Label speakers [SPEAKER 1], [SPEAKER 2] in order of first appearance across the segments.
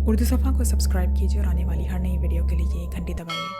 [SPEAKER 1] उर्दू सफ़ा को सब्सक्राइब कीजिए और आने वाली हर नई वीडियो के लिए घंटी दबाइए।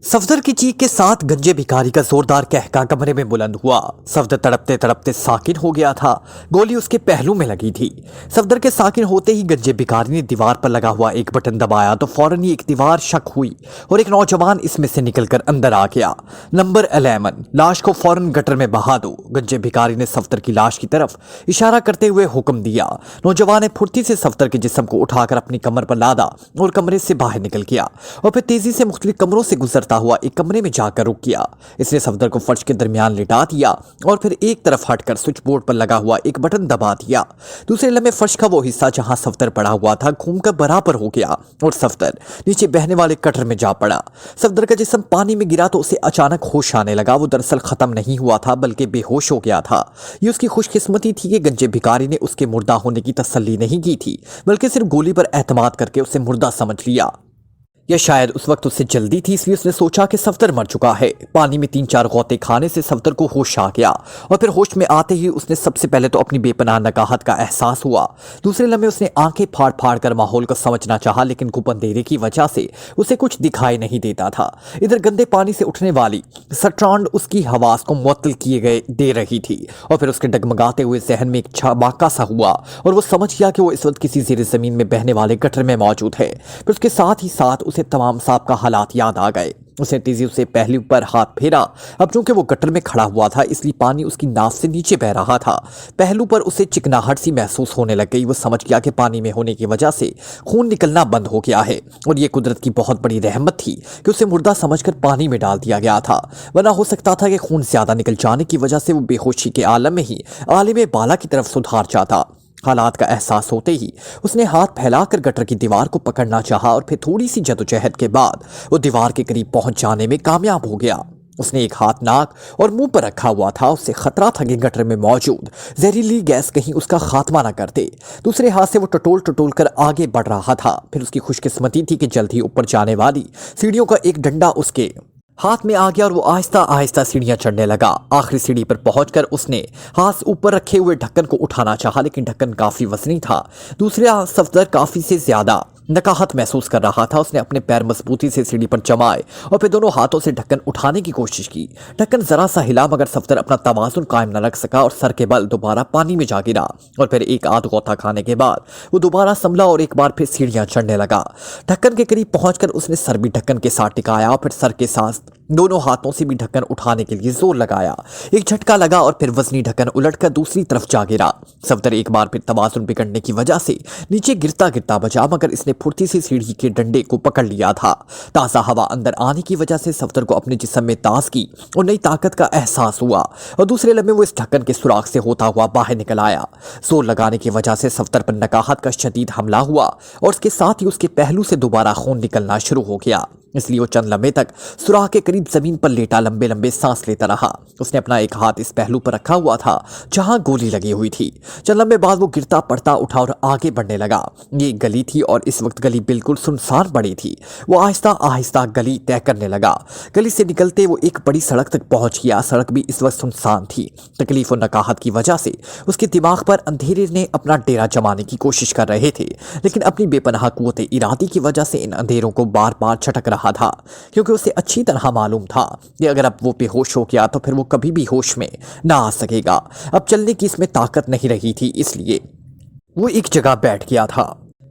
[SPEAKER 2] सफदर की चीख के साथ गंजे भिखारी का जोरदार कहका कमरे में बुलंद हुआ। सफदर तड़पते तड़पते साकिन हो गया था। गोली उसके पहलू में लगी थी। सफदर के साकिन होते ही गंजे भिखारी ने दीवार पर लगा हुआ एक बटन दबाया तो फौरन ही एक दीवार शक हुई और एक नौजवान इसमें से निकलकर अंदर आ गया। नंबर 11, लाश को फौरन गटर में बहा दो। गंजे भिखारी ने सफदर की लाश की तरफ इशारा करते हुए हुक्म दिया। नौजवान ने फुर्ती से सफदर के जिस्म को उठाकर अपनी कमर पर लादा और कमरे से बाहर निकल गया और फिर तेजी से मुख्तलिफ कमरों से गुजरता हुआ एक कमरे में जाकर रुक गया। इसने सफदर को फर्श के दरमियान लिटा दिया और फिर एक तरफ हटकर स्विच बोर्ड पर लगा हुआ एक बटन दबा दिया। दूसरे लम्हे फर्श का वो हिस्सा जहां सफदर पड़ा हुआ था घूमकर बराबर हो गया और सफदर नीचे बहने वाले कटर में जा पड़ा। सफदर का जिस्म पानी में गिरा तो उसे अचानक होश आने लगा। वो दरअसल खत्म नहीं हुआ था बल्कि बेहोश हो गया था। ये उसकी खुशकिस्मती थी कि गंजे भिखारी ने उसके मुर्दा होने की तसल्ली नहीं की थी बल्कि सिर्फ गोली पर एतमाद करके उसे मुर्दा समझ लिया। या शायद उस वक्त उससे जल्दी थी इसलिए उसने सोचा कि सफदर मर चुका है। पानी में 3-4 गौते खाने से सफदर को होश आ गया और फिर होश में आते ही उसने सबसे पहले तो अपनी बेपनाह नकाहत का एहसास हुआ। दूसरे लम्हे उसने आंखें फाड़ फाड़ कर माहौल को समझना चाहा लेकिन गुप अंधेरे की वजह से उसे कुछ दिखाई नहीं देता था। इधर गंदे पानी से उठने वाली सट्रांड उसकी हवास को मुअत्तल किए गए दे रही थी और फिर उसके डगमगाते हुए जहन में एक छमाका सा हुआ और वो समझ गया कि वो इस वक्त किसी ज़ेर ज़मीन में बहने वाले गटर में मौजूद है। फिर उसके साथ ही साथ उसे तमाम साहब का हालात याद आ गए। उसने तेजी से पहलू पर हाथ फेरा। अब चूंकि वो गटर में खड़ा हुआ था इसलिए पानी उसकी नाव से नीचे बह रहा था। पहलू पर उसे चिकनाहट सी महसूस होने लग गई। वो समझ गया कि पानी में होने की वजह से खून निकलना बंद हो गया है और ये कुदरत की बहुत बड़ी रहमत थी कि उसे मुर्दा समझकर पानी में डाल दिया गया था, वरना हो सकता था कि खून ज्यादा निकल जाने की वजह से वो बेहोशी के आलम में ही आलिम बाला की तरफ सुधार जाता। हालात का एहसास होते ही उसने हाथ फैलाकर गटर की दीवार को पकड़ना चाहा और फिर थोड़ी सी जदोजहद के बाद वो दीवार के करीब पहुंच जाने में कामयाब हो गया। उसने एक हाथ नाक और मुंह पर रखा हुआ था। उससे खतरा था कि गटर में मौजूद जहरीली गैस कहीं उसका खात्मा न कर दे। दूसरे हाथ से वो टटोल टटोल कर आगे बढ़ रहा था। फिर उसकी खुशकिस्मती थी कि जल्द ही ऊपर जाने वाली सीढ़ियों का एक डंडा उसके हाथ में आ गया और वो आहिस्ता आहिस्ता सीढ़ियां चढ़ने लगा। आखिरी सीढ़ी पर पहुंचकर उसने हाथ ऊपर रखे हुए ढक्कन को उठाना चाहा लेकिन ढक्कन काफी वजनी था। दूसरा सफदर काफी से ज्यादा नकाहत महसूस कर रहा था। उसने अपने पैर मजबूती से सीढ़ी पर जमाए और फिर दोनों हाथों से ढक्कन उठाने की कोशिश की। ढक्कन जरा सा हिला मगर सफदर अपना तवाज़ुन कायम न रख सका और सर के बल दोबारा पानी में जा गिरा और फिर एक आध गौथा खाने के बाद वो दोबारा संभला और एक बार फिर सीढ़ियां चढ़ने लगा। ढक्कन के करीब पहुंचकर उसने सर भी ढक्कन के साथ टिकाया और फिर सर के साथ दोनों हाथों से भी ढक्कन उठाने के लिए जोर लगाया। एक झटका लगा और फिर वजनी ढक्कन उलटकर दूसरी तरफ जा गिरा। सफदर एक बार फिर तवाज़ुन बिगड़ने की वजह से नीचे गिरता गिरता बचा मगर इसने फुर्ती से सीढ़ी के डंडे को पकड़ लिया था। ताज़ा हवा अंदर आने की वजह से सफदर को अपने जिस्म में ताजगी और नई ताकत का एहसास हुआ और दूसरे लम्हे वो इस ढक्कन के सुराख से होता हुआ बाहर निकल आया। जोर लगाने की वजह से सफदर पर नकाहत का शदीद हमला हुआ और उसके साथ ही उसके पहलू से दोबारा खून निकलना शुरू हो गया। इसलिए वो चंद लम्हे तक सुराख के करीब जमीन पर लेटा लंबे लंबे सांस लेता रहा। उसने अपना एक हाथ इस पहलू पर रखा हुआ था जहां गोली लगी हुई थी। चंद लम्हे बाद वो गिरता पड़ता उठा और आगे बढ़ने लगा। ये एक गली थी और इस वक्त गली बिल्कुल सुनसान पड़ी थी। वो आहिस्ता आहिस्ता गली तय करने लगा। गली से निकलते वो एक बड़ी सड़क तक पहुंच गया। सड़क भी इस वक्त सुनसान थी। तकलीफ और नकाहत की वजह से उसके दिमाग पर अंधेरे ने अपना डेरा जमाने की कोशिश कर रहे थे लेकिन अपनी बेपनाह कुव्वत इरादी की वजह से इन अंधेरों को बार बार छटक रहा था क्योंकि उसे अच्छी तरह मालूम था कि अगर अब वो बेहोश हो गया तो फिर वो कभी भी होश में ना आ सकेगा। अब चलने की इसमें ताकत नहीं रही थी इसलिए वो एक जगह बैठ गया था।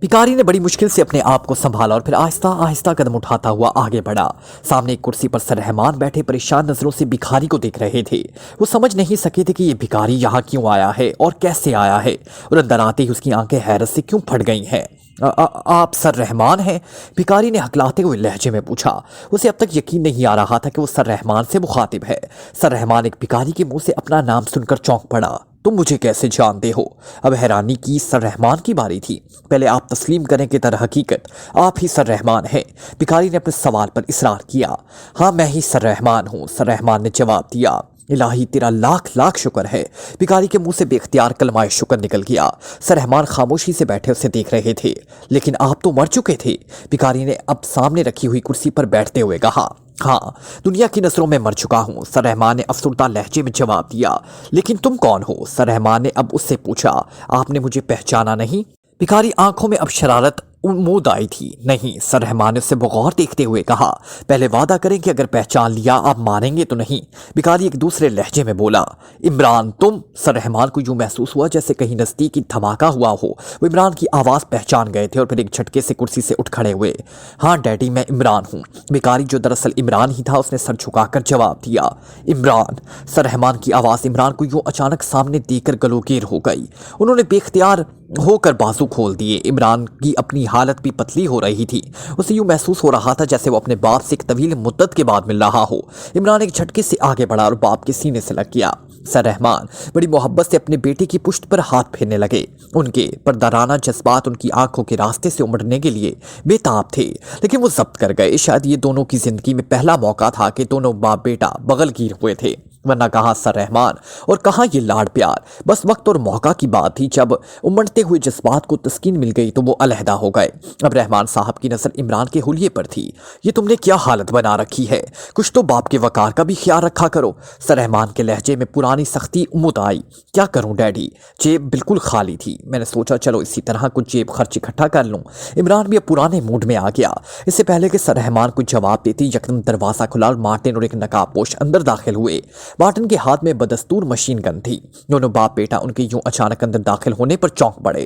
[SPEAKER 2] भिखारी ने बड़ी मुश्किल से अपने आप को संभाला और फिर आहिस्ता आहिस्ता कदम उठाता हुआ आगे बढ़ा। सामने एक कुर्सी पर सर रहमान बैठे परेशान नजरों से भिखारी को देख रहे थे। वो समझ नहीं सके थे कि ये भिखारी यहाँ क्यों आया है और कैसे आया है और अंदर आते ही उसकी आंखें हैरत से क्यों फट गई हैं। आप सर रहमान हैं? भिखारी ने हकलाते हुए लहजे में पूछा। उसे अब तक यकीन नहीं आ रहा था कि वो सर रहमान से मुखातिब है। सर रहमान एक भिखारी के मुंह से अपना नाम सुनकर चौंक पड़ा। तुम मुझे कैसे जानते हो? अब हैरानी की सर रहमान की बारी थी। पहले आप तस्लीम करें कि दर हकीकत आप ही सर रहमान हैं। भिखारी ने अपने सवाल पर इसरार किया। हाँ मैं ही सर रहमान हूँ, सर रहमान ने जवाब दिया। इलाही तेरा लाख लाख शुक्र है। भिखारी के मुंह से बेख्तियार कलमाए शुक्र निकल गया। सर रहमान खामोशी से बैठे उसे देख रहे थे। लेकिन आप तो मर चुके थे, भिखारी ने अब सामने रखी हुई कुर्सी पर बैठते हुए कहा। हाँ, दुनिया की नजरों में मर चुका हूँ, सर रहमान ने अफसरदा लहजे में जवाब दिया। लेकिन तुम कौन हो? सर रहमान ने अब उससे पूछा। आपने मुझे पहचाना नहीं? भिखारी आंखों में अब शरारत उम्मीद आई थी। नहीं, सर रहमान ने उसे बगौर देखते हुए कहा। पहले वादा करें कि अगर पहचान लिया आप मानेंगे तो नहीं? भिखारी एक दूसरे लहजे में बोला। इमरान तुम? सर रहमान को यूं महसूस हुआ जैसे कहीं नजदीकी धमाका हुआ हो। वो इमरान की आवाज़ पहचान गए थे और फिर एक झटके से कुर्सी से उठ खड़े हुए। हाँ डैडी, मैं इमरान हूँ। भिखारी जो दरअसल इमरान ही था, उसने सर झुकाकर जवाब दिया। इमरान? सर रहमान की आवाज़ इमरान को यूं अचानक सामने देखकर गलोगीर हो गई। उन्होंने बेख्तियार होकर बाजू खोल दिए। इमरान की अपनी हालत भी पतली हो रही थी। उसे यूं महसूस हो रहा था जैसे वो अपने बाप से एक तवील मुद्दत के बाद मिल रहा हो। इमरान एक झटके से आगे बढ़ा और बाप के सीने से लग गया। सर रहमान बड़ी मोहब्बत से अपने बेटे की पुश्त पर हाथ फेरने लगे। उनके पर्दाराना जज्बात उनकी आंखों के रास्ते से उमड़ने के लिए बेताब थे, लेकिन वो जब्त कर गए। शायद ये दोनों की जिंदगी में पहला मौका था कि दोनों बाप बेटा बगलगीर हुए थे, वरना कहाँ सर रहमान और कहाँ ये लाड़ प्यार। बस वक्त और मौका की बात थी। जब उमड़ते हुए जज्बात को तस्कीन मिल गई तो वो अलहदा हो गए। अब रहमान साहब की नजर इमरान के हुलिये पर थी। ये तुमने क्या हालत बना रखी है? कुछ तो बाप के वकार का भी ख्याल रखा करो। सर रहमान के लहजे में पुरानी सख्ती उम्मीद आई। क्या करूं डैडी, जेब बिल्कुल खाली थी। मैंने सोचा चलो इसी तरह कुछ जेब खर्च इकट्ठा कर लूं। इमरान भी अब पुराने मूड में आ गया। इससे पहले कि सर रहमान को जवाब देती यकदम दरवाजा खुला और मार्टिन और एक नकाबपोश अंदर दाखिल हुए। मार्टिन के हाथ में बदस्तूर मशीन गन थी। दोनों बाप बेटा उनके यूं अचानक अंदर दाखिल होने पर चौंक पड़े।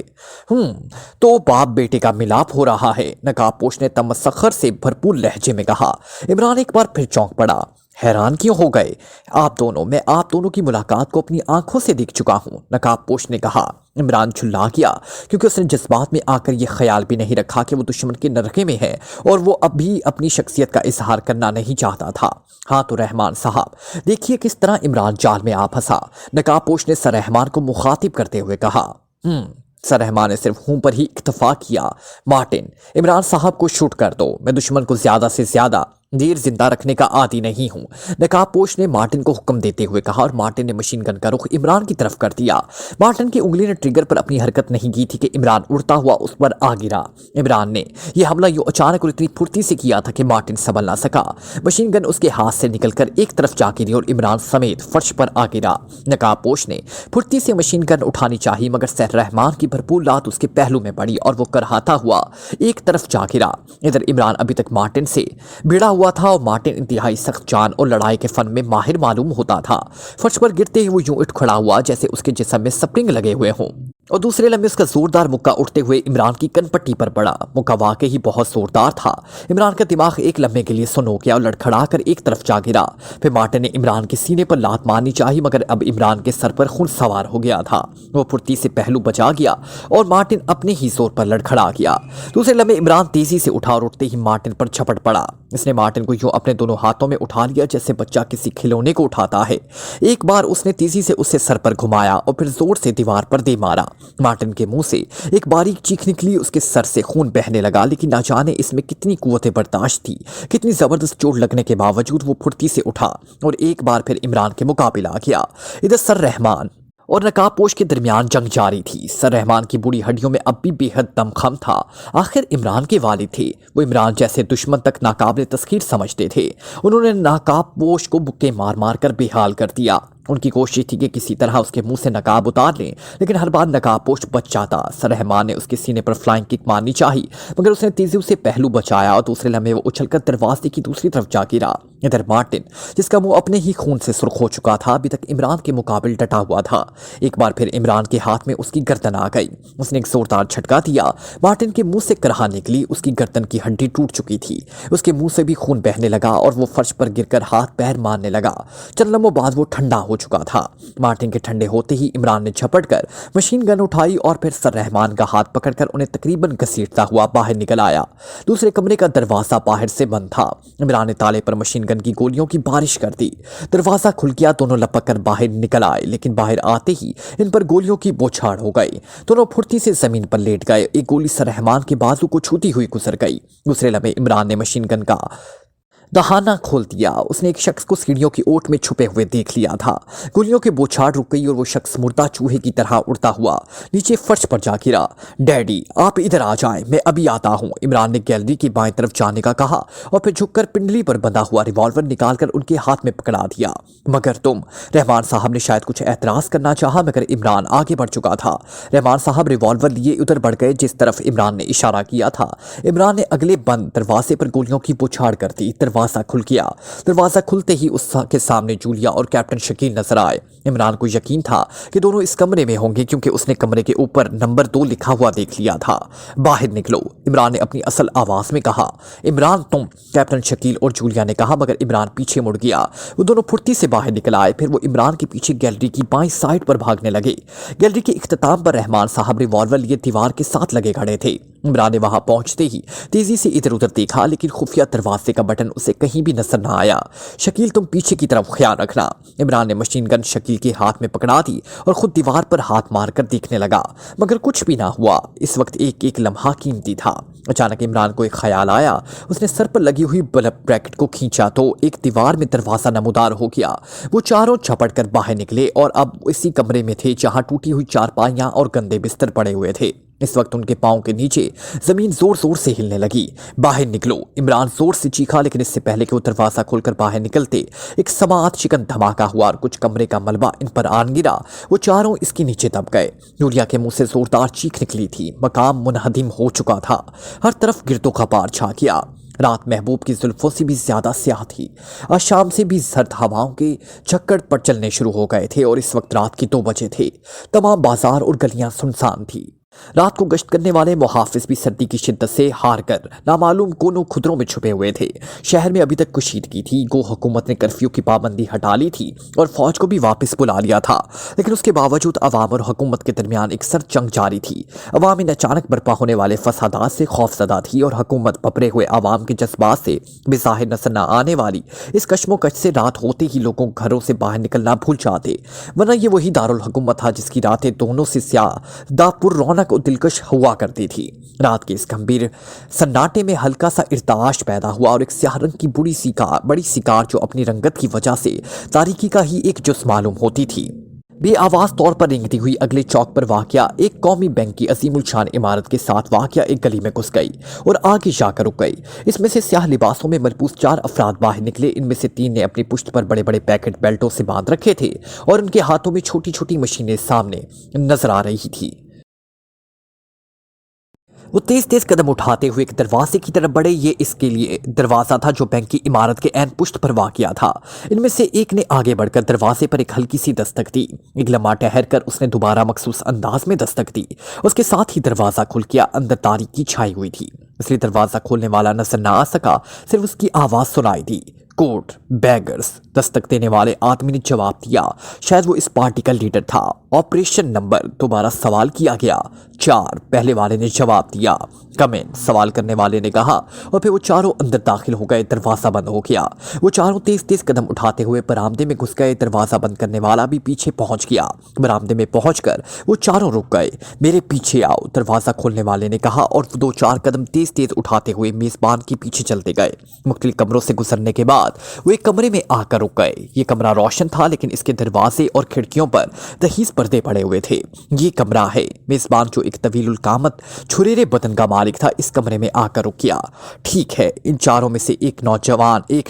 [SPEAKER 2] तो बाप बेटे का मिलाप हो रहा है, नकाबपोश ने तमस्खर से भरपूर लहजे में कहा। इमरान एक बार फिर चौंक पड़ा। हैरान क्यों हो गए आप दोनों? मैं आप दोनों की मुलाकात को अपनी आंखों से देख चुका हूं, नकाबपोश ने कहा। इमरान झुल्ला गया क्योंकि उसने जज्बात में आकर यह ख्याल भी नहीं रखा कि वो दुश्मन के नरके में है और वो अभी अपनी शख्सियत का इजहार करना नहीं चाहता था। हाँ तो रहमान साहब देखिए किस तरह इमरान जाल में आ फंसा, नकाबपोश ने सर रहमान को मुखातिब करते हुए कहा। सर रहमान ने सिर्फ हूं पर ही इक्तफा किया। मार्टिन, इमरान साहब को शूट कर दो। मैं दुश्मन को ज्यादा से ज्यादा देर जिंदा रखने का आदी नहीं हूं, नकाबपोश ने मार्टिन को हुक्म देते हुए कहा और मार्टिन ने मशीन गन का रुख इमरान की तरफ कर दिया। मार्टिन की उंगली ने ट्रिगर पर अपनी हरकत नहीं की थी कि इमरान उड़ता हुआ उस पर आ गिरा। इमरान ने यह हमला यूं अचानक और इतनी फुर्ती से किया था कि मार्टिन संभल ना सका। मशीन गन उसके हाथ से निकलकर एक तरफ जा गिरी और इमरान समेत फर्श पर आ गिरा। नकाबपोश ने फुर्ती से मशीन गन उठानी चाहिए मगर सर रहमान की भरपूर लात उसके पहलू में पड़ी और वो करहाता हुआ एक तरफ जा गिरा। इधर इमरान अभी तक मार्टिन से भिड़ा हुआ था और मार्टिन इंतहाई सख्त जान और लड़ाई के फन में माहिर मालूम होता था। फर्श पर गिरते ही वो यूं उठ खड़ा हुआ जैसे उसके जिस्म में स्प्रिंग लगे हुए हों और दूसरे लम्हे उसका जोरदार मुक्का उठते हुए इमरान की कनपट्टी पर पड़ा। मुक्का वाकई ही बहुत जोरदार था। इमरान का दिमाग एक लम्हे के लिए सुन हो गया और लड़खड़ा कर एक तरफ जा गिरा। फिर मार्टिन ने इमरान के सीने पर लात मारनी चाहिए मगर अब इमरान के सर पर खून सवार हो गया था। वो फुर्ती से पहलू बचा गया और मार्टिन अपने ही जोर पर लड़खड़ा गया। दूसरे लम्हे इमरान तेजी से उठा और उठते ही मार्टिन पर झपट पड़ा। इसने मार्टिन को यूं अपने दोनों हाथों में उठा लिया जैसे बच्चा किसी खिलौने को उठाता है। एक बार उसने तेजी से उसे सर पर घुमाया और फिर जोर से दीवार पर दे मारा। मार्टिन के मुंह से एक बारीक चीख निकली। उसके सर से खून बहने लगा लेकिन ना जाने इसमें कितनी कुव्वत बर्दाश्त थी। कितनी जबरदस्त चोट लगने के बावजूद वो फुर्ती से उठा और एक बार फिर इमरान के मुकाबले आ गया। इधर सर रहमान और नकाबपोश के दरमियान जंग जारी थी। सर रहमान की बूढ़ी हड्डियों में अब भी बेहद दमखम था। आखिर इमरान के वालिद थे। वो इमरान जैसे दुश्मन तक नाकाबिल तस्खीर समझते थे। उन्होंने नकाबपोश को बुक्के मार मार कर बेहाल कर दिया। उनकी कोशिश थी कि किसी तरह उसके मुंह से नकाब उतार लें लेकिन हर बार नकाबपोश बच जाता। सर रहमान ने उसके सीने पर फ्लाइंग किक मारनी चाहिए मगर उसने तेजी से पहलू बचाया और दूसरे लम्हे वो उछलकर दरवाजे की दूसरी तरफ जा गिरा। इधर मार्टिन जिसका मुंह अपने ही खून से सुर्ख हो चुका था अभी तक इमरान के मुकाबले डटा हुआ था। एक बार फिर इमरान के हाथ में उसकी गर्दन आ गई। उसने एक जोरदार झटका दिया। मार्टिन के मुंह से करहा निकली। उसकी गर्दन की हड्डी टूट चुकी थी। उसके मुंह से भी खून बहने लगा और वो फर्श पर गिरकर हाथ पैर मारने लगा। चंद लम्हों बाद वो ठंडा हो चुका था। मार्टिन के ठंडे होते ही इमरान ने झपट कर मशीन गन उठाई और फिर सर रहमान का हाथ पकड़कर उन्हें तकरीबन घसीटता हुआ बाहर निकल आया। दूसरे कमरे का दरवाजा बाहर से बंद था। इमरान ने ताले पर मशीन गन की गोलियों की बारिश कर दी। दरवाजा खुल गया। दोनों लपक कर बाहर निकल आए लेकिन बाहर आते ही इन पर गोलियों की बौछार हो गई। दोनों फुर्ती से जमीन पर लेट गए। एक गोली सर रहमान के बाजू को छूती हुई गुजर गई। दूसरे लम्हे इमरान ने मशीन गन का दहाना खोल दिया। उसने एक शख्स को सीढ़ियों की ओट में छुपे हुए देख लिया था। गोलियों की बौछार रुक गई और वो शख्स मुर्दा चूहे की तरह उड़ता हुआ नीचे फर्श पर जा गिरा। डैडी आप इधर आ जाएं, मैं अभी आता हूं, इमरान ने गैलरी की बाएं तरफ जाने का कहा और फिर झुककर पिंडली पर बंधा हुआ रिवॉल्वर निकालकर उनके हाथ में पकड़ा दिया। मगर तुम, रहमान साहब ने शायद कुछ एतराज करना चाहा मगर इमरान आगे बढ़ चुका था। रहमान साहब रिवॉल्वर लिए उधर बढ़ गए जिस तरफ इमरान ने इशारा किया था। इमरान ने अगले बंद दरवाजे पर गोलियों की बौछार कर दी। दरवाजा खुल गया। दरवाजा खुलते ही उसके सामने जूलिया और कैप्टन शकील नजर आए। इमरान को यकीन था कि दोनों इस कमरे में होंगे क्योंकि उसने कमरे के ऊपर नंबर 2 लिखा हुआ देख लिया था। बाहर निकलो, इमरान ने अपनी असल आवाज में कहा। इमरान तुम, कैप्टन शकील और जूलिया ने कहा मगर इमरान पीछे मुड़ गया। वो दोनों फुर्ती से बाहर निकल आए। फिर वो इमरान के पीछे गैलरी की बाईं साइड पर भागने लगे। गैलरी के इख्तिताम पर रहमान साहब रिवॉल्वर लिए दीवार के साथ लगे खड़े थे। इमरान ने वहां पहुंचते ही तेजी से इधर उधर देखा लेकिन खुफिया दरवाजे का बटन उसे कहीं भी नजर न आया। शकील तुम पीछे की तरफ ख्याल रखना। इमरान ने मशीन गन शकील के हाथ में पकड़ा दी और खुद दीवार पर हाथ मारकर देखने लगा मगर कुछ भी ना हुआ। इस वक्त एक एक लम्हा कीमती था। अचानक इमरान को एक ख्याल आया। उसने सर पर लगी हुई बल्ब ब्रैकेट को खींचा तो एक दीवार में दरवाजा नमूदार हो गया। वो चारों झपट कर बाहर निकले और अब इसी कमरे में थे जहां टूटी हुई चारपाइयां और गंदे बिस्तर पड़े हुए थे। इस वक्त उनके पांव के नीचे जमीन जोर जोर से हिलने लगी। बाहर निकलो, इमरान जोर से चीखा लेकिन इससे पहले कि वो दरवाजा खोलकर बाहर निकलते एक समात चिकन धमाका हुआ और कुछ कमरे का मलबा इन पर आन गिरा। वो चारों इसके नीचे दब गए। जूलिया के मुंह से जोरदार चीख निकली थी। मकाम मुनहदिम हो चुका था। हर तरफ गिरदो का पार छा गया। रात महबूब की जुल्फों से भी ज्यादा स्याह थी। आज शाम से भी सर्द हवाओं के झक्कड़ पर चलने शुरू हो गए थे और इस वक्त रात के 2 बजे थे। तमाम बाजार और गलियां सुनसान थी। रात को गश्त करने वाले मुहाफिज भी सर्दी की शिद्दत से हार कर नामालूम कोनों खुदरों में छुपे हुए थे। शहर में अभी तक कशीदगी थी। गो हुकूमत ने कर्फ्यू की पाबंदी हटा ली थी और फौज को भी वापस बुला लिया था लेकिन उसके बावजूद अवाम और हुकूमत के दरमियान एक सर्द जंग जारी थी। अवाम इन अचानक बर्पा होने वाले फसादात से खौफजदा थी और हुकूमत भपरे हुए अवाम के जज्बात से बेज़ाहिर नजर न आने वाली इस कश्मोकश से रात होते ही लोगों घरों से बाहर निकलना भूल जाते। वरना ये वही दारुल हुकूमत था जिसकी रातें दोनों से स्याह पुररौनक और दिलकश हुआ करती थी। रात के इस गंभीर सन्नाटे में हल्का सा इर्ताश पैदा हुआ और एक स्याह रंग की बड़ी शिकार जो अपनी रंगत की वजह से तारीकी का ही एक जुज़ मालूम होती थी, बेआवाज तौर पर रेंगती हुई अगले चौक पर वाक़या एक कौमी बैंक की अजीमुल शान इमारत के साथ वाक़या एक गली में घुस गई और आगे जाकर रुक गई। इसमें से स्याह लिबासों में मलबूस 4 अफराद बाहर निकले। इनमें से 3 ने अपनी पुश्त पर बड़े बड़े पैकेट बेल्टों से बांध रखे थे और उनके हाथों में छोटी छोटी मशीनें सामने नजर आ रही थी। वो तेज तेज कदम उठाते हुए एक दरवाजे की तरफ बढ़े। ये इसके लिए दरवाजा था जो बैंक की इमारत के ऐन पुश्त पर वाक़या था। इनमें से एक ने आगे बढ़कर दरवाजे पर एक हल्की सी दस्तक दी। एक लम्हा ठहर कर उसने दोबारा मखसूस अंदाज में दस्तक दी। उसके साथ ही दरवाजा खुल गया। अंदर तारीकी छाई हुई थी इसलिए दरवाजा खोलने वाला नजर ना आ सका, सिर्फ उसकी आवाज सुनाई दी। Code beggars. दस्तक देने वाले आदमी ने जवाब दिया। शायद वो इस पार्टी का लीडर था। Operation number. दोबारा सवाल किया गया। 4। पहले वाले ने जवाब दिया। कम इन। सवाल करने वाले ने कहा और फिर वो चारों अंदर दाखिल हो गए। दरवाजा बंद हो गया। वो चारों तेज तेज कदम उठाते हुए बरामदे में घुस गए। दरवाजा बंद करने वाला भी पीछे पहुंच गया। बरामदे में पहुंचकर वो चारों रुक गए। मेरे पीछे आओ, दरवाजा खोलने वाले ने कहा और 2-4 कदम तेज तेज उठाते हुए मेजबान के पीछे चलते गए। मुख्तलिफ कमरों से गुजरने के बाद वो एक कमरे में आकर रुक गए। ये कमरा रोशन था लेकिन इसके दरवाजे और खिड़कियों पर दहीज पर्दे पड़े हुए थे। ये कमरा है। मेजबान जो एक तवीलुल कामत छुरेरे बदन का मालिक था इस कमरे में आकर रुक गया। ठीक है। इन चारों में से एक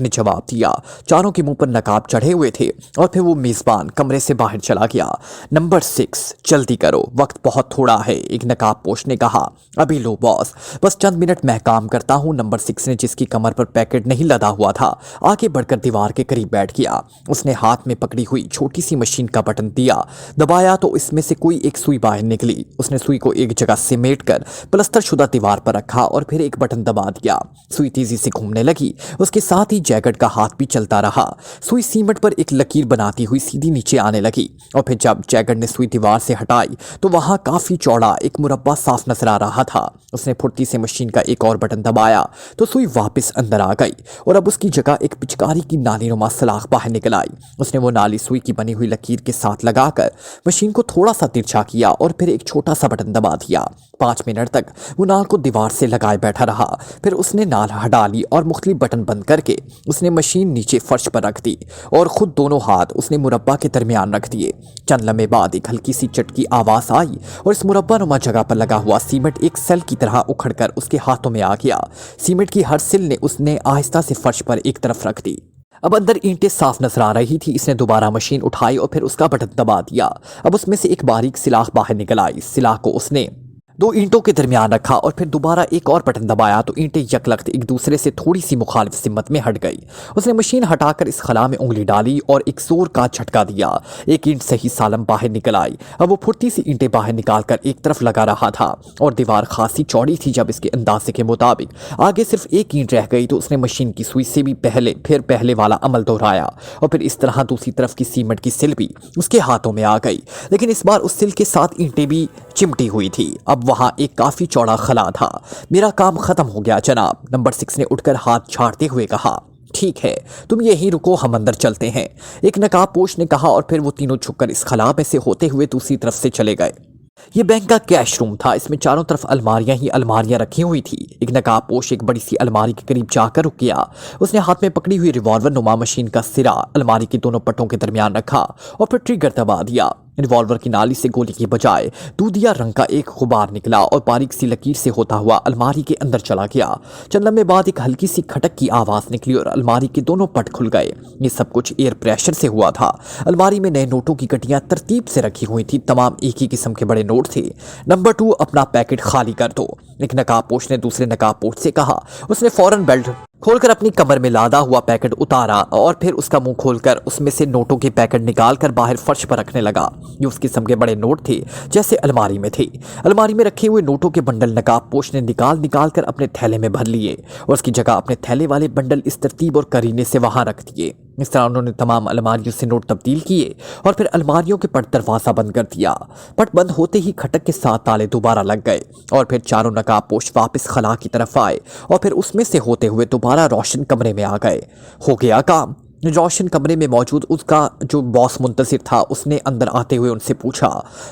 [SPEAKER 2] ने जवाब दिया। चारों के मुंह पर नकाब चढ़े हुए थे और फिर वो मेजबान कमरे से बाहर चला गया। नंबर 6, जल्दी करो, वक्त बहुत थोड़ा है, एक नकाब पोश ने कहा। अभी लो बॉस, बस चंद मिनट मैं काम करता हूं। नंबर 6 ने, जिसकी कमर पर पैकेट नहीं लदा हुआ था, आगे बढ़कर दीवार के करीब बैठ गया। उसने हाथ में पकड़ी हुई छोटी सी मशीन का बटन दिया, दबाया तो इसमें से कोई एक सुई बाहर निकली। उसने सुई को एक जगह सिमेट कर प्लस्तर शुदा दीवार पर रखा और फिर एक बटन दबा दिया। सुई तेजी से घूमने लगी। उसके साथ ही जैकेट का हाथ भी चलता रहा। सुई सीमेंट पर एक लकीर बनाती हुई सीधी नीचे आने लगी और फिर जब जैकेट ने सुई दीवार से हटाई तो वहां काफी चौड़ा एक मुरब्बा साफ नजर आ रहा था। उसने फुर्ती से मशीन का एक और बटन दबाया तो सुई वापस अंदर आ गई और अब उसकी जगह एक पिचकारी की नालीनुमा सलाख बाहर निकल आई। उसने वो नाली सुई की बनी हुई लकीर के साथ लगाकर मशीन को थोड़ा सा तिरछा किया और फिर एक छोटा सा बटन दबा दिया। 5 मिनट तक वो नाल को दीवार से लगाए बैठा रहा। फिर उसने नाल हटा ली और मुख्तलिफ बटन बंद करके उसने मशीन नीचे फर्श पर रख दी और खुद दोनों हाथ उसने मुरब्बा के दरमियान रख दिए। चंद लम्हे बाद एक हल्की सी चटकी आवाज आई और इस मुरब्बा नुमा जगह पर लगा हुआ सीमेंट एक सेल की तरह उखड़कर उसके हाथों में आ गया। सीमेंट की हर सिल ने उसने आहिस्ता से फर्श पर एक तरफ रख दी। अब अंदर ईंटें साफ नजर आ रही थी। इसने दोबारा मशीन उठाई और फिर उसका बटन दबा दिया। अब उसमें से एक बारीक सिलाख बाहर निकल आई। सिलाख को उसने 2 ईंटों के दरमियान रखा और फिर दोबारा एक और बटन दबाया तो ईंटें यकलख्त एक दूसरे से थोड़ी सी मुखालिफ सिमत में हट गई। उसने मशीन हटाकर इस खला में उंगली डाली और एक जोर का झटका दिया। एक ईंट सही सालम बाहर निकल आई। अब वो फुर्ती सी ईंटें बाहर निकालकर एक तरफ लगा रहा था और दीवार खासी चौड़ी थी। जब इसके अंदाजे के मुताबिक आगे सिर्फ एक ईंट रह गई तो उसने मशीन की सुई से भी पहले वाला अमल दोहराया और फिर इस तरह दूसरी तरफ की सीमेंट की सिल भी उसके हाथों में आ गई। लेकिन इस बार उस सिल के साथ ईंटें भी चिमटी हुई थी। अब वहां एक काफी चौड़ा खला था। मेरा काम खत्म हो गया जनाब, नंबर 6 ने उठकर हाथ छाड़ते हुए कहा। ठीक है, तुम यहीं रुको, हम अंदर चलते हैं, एक नकाबपोश ने कहा और फिर वो तीनों झुककर इस खला में से होते हुए दूसरी तरफ से चले गए। ये बैंक का कैश रूम था। इसमें चारों तरफ अलमारियां ही अलमारियां रखी हुई थी। एक नकाबपोश एक बड़ी सी अलमारी के करीब जाकर रुक गया। उसने हाथ में पकड़ी हुई रिवॉल्वर नुमा मशीन का सिरा अलमारी के दोनों पट्टों के दरमियान रखा और फिर ट्रिगर दबा दिया। रिवॉल्वर की नाली से गोली की बजाय दूधिया रंग का एक गुबार निकला और बारीक सी लकीर से होता हुआ अलमारी के अंदर चला गया। चंद लम्हे बाद एक हल्की सी खटक की आवाज निकली और अलमारी के दोनों पट खुल गए। ये सब कुछ एयर प्रेशर से हुआ था। अलमारी में नए नोटों की कटियां तरतीब से रखी हुई थी। तमाम एक ही किस्म के बड़े नोट थे। नंबर 2, अपना पैकेट खाली कर दो, एक नकाबपोश ने दूसरे नकाबपोश से कहा। उसने फौरन बेल्ट खोलकर अपनी कमर में लादा हुआ पैकेट उतारा और फिर उसका मुंह खोलकर उसमें से नोटों के पैकेट निकालकर बाहर फर्श पर रखने लगा। ये उस किस्म के बड़े नोट थे जैसे अलमारी में थे। अलमारी में रखे हुए नोटों के बंडल नकाबपोश ने निकाल कर अपने थैले में भर लिए और उसकी जगह अपने थैले वाले बंडल इस तरतीब और करीने से वहां रख दिए। इस तरह उन्होंने तमाम अलमारियों से नोट तब्दील किए और फिर अलमारियों के पट दरवाजा बंद कर दिया। पट बंद होते ही खटक के साथ ताले दोबारा लग गए और फिर चारों नकाबपोश वापस खला की तरफ आए और फिर उसमें से होते हुए दोबारा रोशन कमरे में आ गए। हो गया काम। रोशन कमरे में मौजूद उसका जो बॉस मुंतजिर था उसने अंदर आते हुए उनसे पूछा।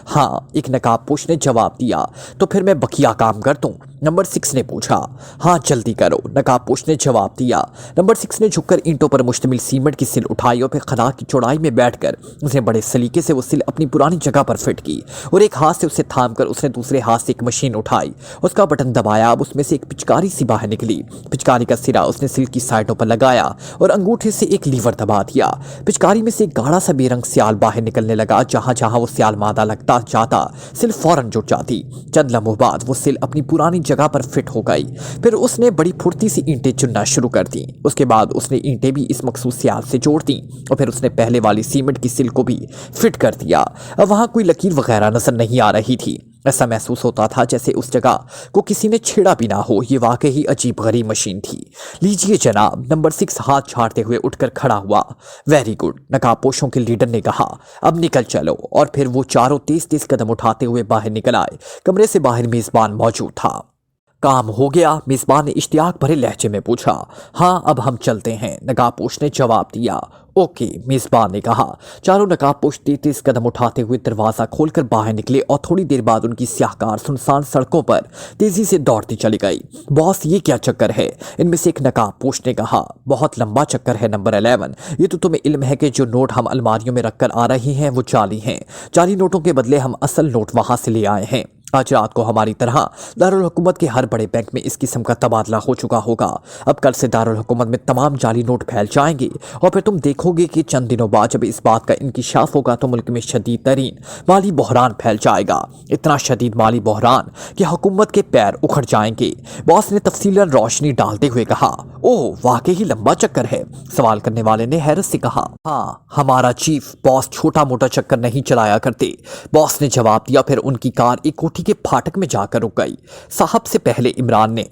[SPEAKER 2] हाँ, एक नकाबपोश ने जवाब दिया। तो फिर मैं बकिया काम कर दूं, नंबर 6 ने पूछा। हाँ जल्दी करो, नकाबपोश ने जवाब दिया। नंबर 6 ने झुककर ईंटों पर मुश्तमिल सीमेंट की सिल उठाई और फिर खला की चौड़ाई में बैठकर उसने बड़े सलीके से वो सिल अपनी पुरानी जगह पर फिट की और एक हाथ से उसे थामकर उसने दूसरे हाथ से एक मशीन उठाई, उसका बटन दबाया। अब उसमें से एक पिचकारी सी बाहर निकली। पिचकारी का सिरा उसने सिल की साइडों पर लगाया और अंगूठे से एक लीवर दबा दिया। पिचकारी में से एक गाढ़ा सा बेरंग स्याल बाहर निकलने लगा। जहां जहां वो स्याल मादा लगता जाता सिल फौरन जुट जाती। चंद लम्हों बाद वो सिल अपनी पुरानी जगह पर फिट हो गई। फिर उसने बड़ी फुर्ती से ईंटें चुनना शुरू कर दी। उसके बाद उसने ईंटें भी इस मखसूस स्याल से जोड़ दी और फिर उसने पहले वाली सीमेंट की सिल को भी फिट कर दिया। अब वहां कोई लकीर वगैरह नजर नहीं आ रही थी। ऐसा महसूस होता था जैसे उस जगह को किसी ने छेड़ा भी ना हो। ये वाकई ही अजीब गरीब मशीन थी। लीजिए जनाब, नंबर 6 हाथ छाड़ते हुए उठकर खड़ा हुआ। वेरी गुड, नकाबपोशों के लीडर ने कहा। अब निकल चलो। और फिर वो चारों तेज तेज कदम उठाते हुए बाहर निकल आए। कमरे से बाहर मेजबान मौजूद था। काम हो गया, मेजबान ने इश्तियाक भरे लहजे में पूछा। हाँ, अब हम चलते हैं, नकाबपोश ने जवाब दिया। ओके, मेजबान ने कहा। चारों नकाबपोश तेज कदम उठाते हुए दरवाजा खोलकर बाहर निकले और थोड़ी देर बाद उनकी स्याहकार सुनसान सड़कों पर तेजी से दौड़ती चली गई। बॉस, ये क्या चक्कर है? इनमें से एक नकाबपोश ने कहा। बहुत लंबा चक्कर है नंबर 11। ये तो तुम्हें इल्म है कि जो नोट हम अलमारियों में रखकर आ रहे हैं वो जाली हैं। जाली नोटों के बदले हम असल नोट वहां से ले आए हैं। आज रात को हमारी तरह दारुल हुकूमत के हर बड़े बैंक में इस किस्म का तबादला हो चुका होगा। अब कल से दारुल हुकूमत में तमाम जाली नोट फैल जाएंगे और फिर तुम देखोगे कि चंद दिनों बाद जब इस बात का इंकिशाफ होगा तो मुल्क में शदीद तरीन माली बहरान फैल जाएगा। इतना शदीद माली बहरान कि हुकूमत के पैर उखड़ जाएंगे। बॉस ने तफसीलन रोशनी डालते हुए कहा। ओह, वाकई ही लंबा चक्कर है, सवाल करने वाले ने हैरत से कहा। हाँ, हमारा चीफ बॉस छोटा मोटा चक्कर नहीं चलाया करते, बॉस ने जवाब दिया। फिर उनकी कार एक कोठी के फाटक में जाकर रुक गई। साहब से पहले इमरान ने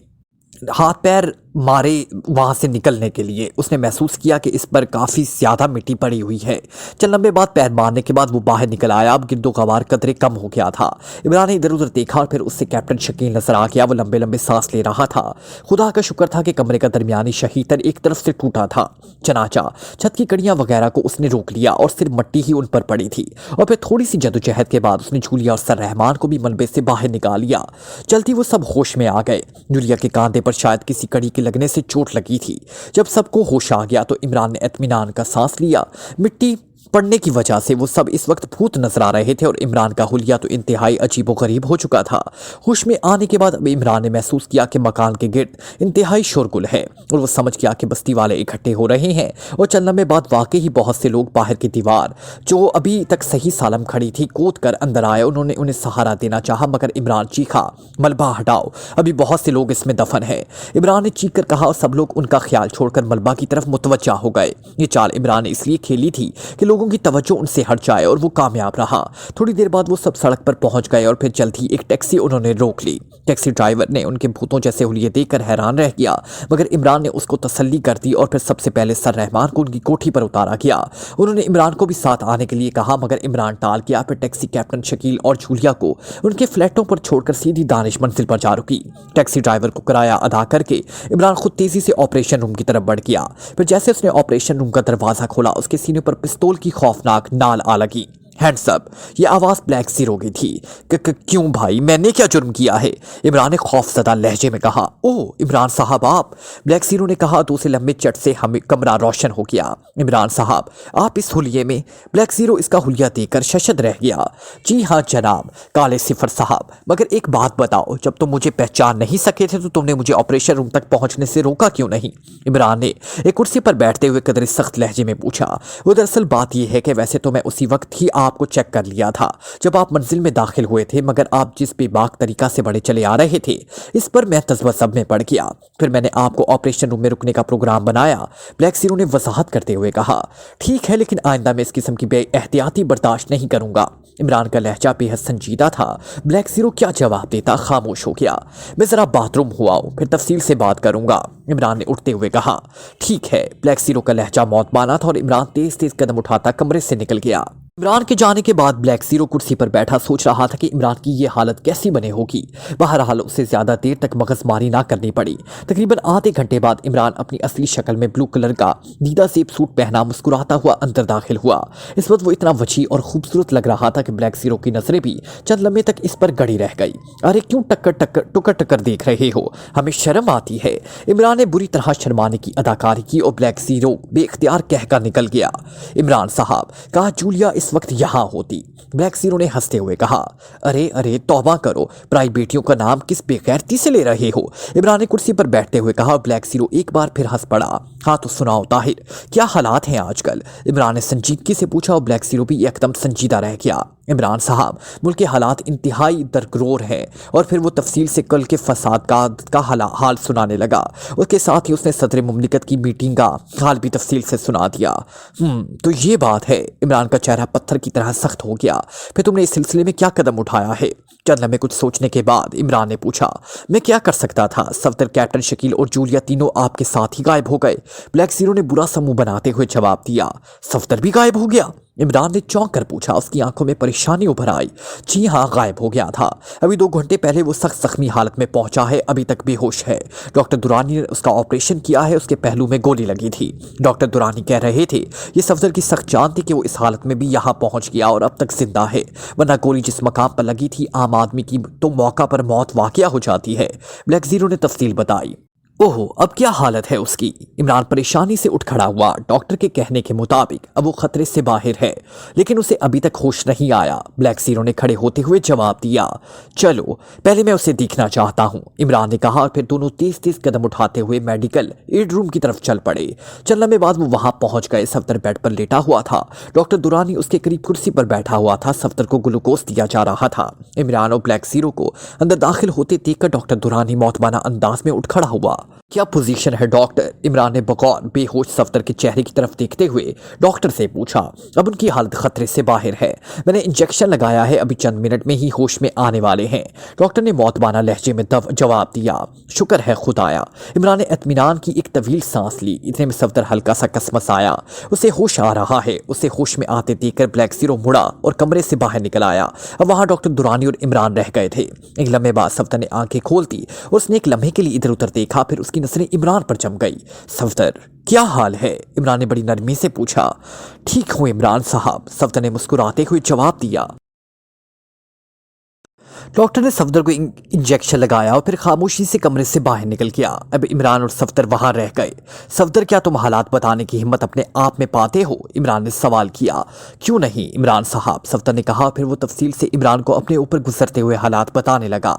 [SPEAKER 2] हाथ पैर मारे वहाँ से निकलने के लिए। उसने महसूस किया कि इस पर काफ़ी ज़्यादा मिट्टी पड़ी हुई है। चंद लम्बे बाद पैर मारने के बाद वो बाहर निकल आया। अब गिरदोगवार कतरे कम हो गया था। इमरान ने इधर उधर देखा और फिर उससे कैप्टन शकील नजर आ गया। वो लंबे लंबे सांस ले रहा था। खुदा का शुक्र था कि कमरे का दरमियानी शहीतर एक तरफ से टूटा था। चनाचा छत की कड़ियाँ वगैरह को उसने रोक लिया और सिर्फ मट्टी ही उन पर पड़ी थी। और फिर थोड़ी सी जदोजहद के बाद उसने जूलिया और सर रहमान को भी मलबे से बाहर निकाल लिया। चलती वो सब होश में आ गए। जूलिया के कांधे पर शायद किसी कड़ी के लगने से चोट लगी थी। जब सबको होश आ गया तो इमरान ने इत्मीनान का सांस लिया। मिट्टी पड़ने की वजह से वो सब इस वक्त भूत नजर आ रहे थे और इमरान का हुलिया तो इंतहाई अजीबोगरीब हो चुका था। होश में आने के बाद अब इमरान ने महसूस किया कि मकान के गिर्द इंतहाई शोरगुल है और वो समझ गया कि बस्ती वाले इकट्ठे हो रहे हैं। और चंद लम्हे बाद वाकई ही बहुत से लोग बाहर की दीवार जो अभी तक सही सालम खड़ी थी कूद कर अंदर आए। उन्होंने उन्हें सहारा देना चाहा मगर इमरान चीखा, मलबा हटाओ, अभी बहुत से लोग इसमें दफन है। इमरान ने चीख कर कहा और सब लोग उनका ख्याल छोड़कर मलबा की तरफ मुतवज्जा हो गए। ये चाल इमरान ने इसलिए खेली थी कि लोगों की तवज्जो उनसे हट जाए और वो कामयाब रहा। थोड़ी देर बाद वो सब सड़क पर पहुंच गए और फिर जल्द ही एक टैक्सी उन्होंने रोक ली। टैक्सी ड्राइवर ने उनके भूतों जैसे हुलिये देखकर हैरान रह गया मगर इमरान ने उसको तसल्ली कर दी और फिर सबसे पहले सर रहमान को उनकी कोठी पर उतारा गया। उन्होंने इमरान को भी साथ आने के लिए कहा मगर इमरान टाल गया। फिर टैक्सी कैप्टन शकील और जूलिया को उनके फ्लैटों पर छोड़कर सीधी दानिश मंजिल पर जा रुकी। टैक्सी ड्राइवर को किराया अदा करके इमरान खुद तेजी से ऑपरेशन रूम की तरफ बढ़ गया। फिर जैसे उसने ऑपरेशन रूम का दरवाजा खोला उसके सीने पर पिस्तौल की खौफनाक नाल आ लगी। हैंड्स अप, ये आवाज़ ब्लैक ज़ीरो की थी। क्यों भाई, मैंने क्या जुर्म किया है? इमरान ने खौफजदा लहजे में कहा। ओह इमरान साहब आप, ब्लैक ज़ीरो ने कहा। दूसरे लम्बे चट से हमें कमरा रोशन हो गया। इमरान साहब आप इस हुलिये में? ब्लैक ज़ीरो इसका हुलिया देखकर शशद रह गया। जी हाँ जनाब काले सिफर साहब, मगर एक बात बताओ, जब तुम मुझे पहचान नहीं सके थे तो तुमने मुझे ऑपरेशन रूम तक पहुंचने से रोका क्यों नहीं? इमरान ने एक कुर्सी पर बैठते हुए कदरे सख्त लहजे में पूछा। वो दरअसल बात यह है कि वैसे तो मैं उसी वक्त ही आपको चेक कर लिया था जब आप मंजिल में दाखिल हुए थे, मगर आप जिस बेबाक तरीका से बड़े चले आ रहे थे इस पर मैं तज़्वज़ब में पड़ गया। फिर मैंने आपको ऑपरेशन रूम में रुकने का प्रोग्राम बनाया। ब्लैक ज़ीरो ने वजाहत करते हुए कहा। ठीक है लेकिन आइंदा मैं इस किस्म की बेएहतियाती बर्दाश्त नहीं करूंगा। इमरान का लहजा बेहद संजीदा था। ब्लैक ज़ीरो क्या जवाब देता, खामोश हो गया। मैं ज़रा बाथरूम हुआ हूँ, फिर तफसील से बात करूंगा, इमरान ने उठते हुए कहा। ठीक है। ब्लैक ज़ीरो का लहजा मौतबाना था और इमरान तेज तेज कदम उठाता कमरे से निकल गया। इमरान के जाने के बाद ब्लैक ज़ीरो कुर्सी पर बैठा सोच रहा था कि इमरान की ये हालत कैसी बने होगी। बहरहाल उसे ज़्यादा देर तक मगजमारी ना करनी पड़ी। तकरीबन आधे घंटे बाद इमरान अपनी असली शक्ल में ब्लू कलर का दीदा सेब सूट पहना मुस्कुराता हुआ अंदर दाखिल हुआ। इस वक्त वो इतना वची और खूबसूरत लग रहा था कि ब्लैक ज़ीरो की नजरें भी चंद लम्हे तक इस पर गड़ी रह गई। अरे क्यों टक्कर देख रहे हो, हमें शर्म आती है। इमरान ने बुरी तरह शर्माने की अदाकारी की और ब्लैक ज़ीरो बेख्तियार कहकर निकल गया। इमरान साहब कहा जूलिया इस वक्त यहाँ होती। ब्लैक ज़ीरो ने हंसते हुए कहा। अरे तौबा करो, पराई बेटियों का नाम किस बेगैरती से ले रहे हो? इमरान ने कुर्सी पर बैठते हुए कहा। ब्लैक ज़ीरो एक बार फिर हंस पड़ा। हाँ तो सुनाओ ताहिर, क्या हालात हैं आजकल? इमरान ने संजीदगी से पूछा और ब्लैक ज़ीरो भी एकदम संजीदा रह गया। इमरान साहब मुल्क के हालात इंतहाई दरगोर है। और फिर वो तफसील से कल के फसाद का हाल सुनाने लगा। उसके साथ ही उसने सदर मुमलिकत की मीटिंग का हाल भी तफसील से सुना दिया। तो ये बात है। इमरान का चेहरा पत्थर की तरह सख्त हो गया। फिर तुमने इस सिलसिले में क्या कदम उठाया है? चंद लम्हे कुछ सोचने के बाद इमरान ने पूछा। मैं क्या कर सकता था? सफदर, कैप्टन शकील और जूलिया तीनों आपके साथ ही गायब हो गए। ब्लैक ज़ीरो ने बुरा सा मुंह बनाते हुए जवाब दिया। सफदर भी गायब हो गया? इमरान ने चौंक कर पूछा। उसकी आंखों में परेशानी उभर आई। जी हाँ गायब हो गया था। अभी 2 घंटे पहले वो सख्त जख्मी हालत में पहुंचा है, अभी तक बेहोश है। डॉक्टर दुरानी ने उसका ऑपरेशन किया है, उसके पहलू में गोली लगी थी। डॉक्टर दुरानी कह रहे थे ये सफदर की सख्त जान थी कि वो इस हालत में भी यहाँ पहुंच गया और अब तक जिंदा है, वरना गोली जिस मकाम पर लगी थी आम आदमी की तो मौका पर मौत वाक़या हो जाती है। ब्लैक ज़ीरो ने तफसील बताई। ओहो अब क्या हालत है उसकी? इमरान परेशानी से उठ खड़ा हुआ। डॉक्टर के कहने के मुताबिक अब वो खतरे से बाहर है, लेकिन उसे अभी तक होश नहीं आया। ब्लैक ज़ीरो ने खड़े होते हुए जवाब दिया। चलो पहले मैं उसे देखना चाहता हूँ, इमरान ने कहा और फिर दोनों तेज तेज कदम उठाते हुए मेडिकल एड रूम की तरफ चल पड़े। चंद लम्हे बाद वो वहां पहुंच गए। सफदर बेड पर लेटा हुआ था। डॉक्टर दुरानी उसके करीब कुर्सी पर बैठा हुआ था। सफदर को ग्लूकोज दिया जा रहा था। इमरान और ब्लैक ज़ीरो को अंदर दाखिल होते देखकर डॉक्टर दुरानी मौतबाना अंदाज में उठ खड़ा हुआ। क्या पोजीशन है डॉक्टर? इमरान ने बगौर बेहोश सफदर के चेहरे की तरफ देखते हुए डॉक्टर से पूछा। अब उनकी हालत खतरे से बाहर है, मैंने इंजेक्शन लगाया है, अभी चंद मिनट में ही होश में आने वाले हैं, डॉक्टर ने मौतबाना लहजे में जवाब दिया। शुक्र है खुदाया। इमरान ने इत्मीनान की एक तवील सांस ली। इतने में सफदर हल्का सा कसमसाया। उसे होश आ रहा है। उसे होश में आते देखकर ब्लैक जीरो मुड़ा और कमरे से बाहर निकल आया। अब वहां डॉक्टर दुरानी और इमरान रह गए थे। एक लम्हे बाद सफदर ने आंखें खोलती और उसने एक लम्हे के लिए इधर उधर देखा, फिर उसकी नजरें इमरान पर जम गई। सफदर, क्या हाल है? इमरान ने बड़ी नरमी से पूछा। ठीक हूं इमरान साहब, सफदर ने मुस्कुराते हुए जवाब दिया। डॉक्टर ने सफदर को इंजेक्शन लगाया और फिर खामोशी से कमरे से बाहर निकल गया। अब इमरान और सफदर वहां रह गए। सफदर, क्या तुम हालात बताने की हिम्मत अपने आप में पाते हो? इमरान ने सवाल किया। क्यों नहीं इमरान साहब, सफदर ने कहा। फिर वो तफसील से इमरान को अपने ऊपर गुजरते हुए हालात बताने लगा।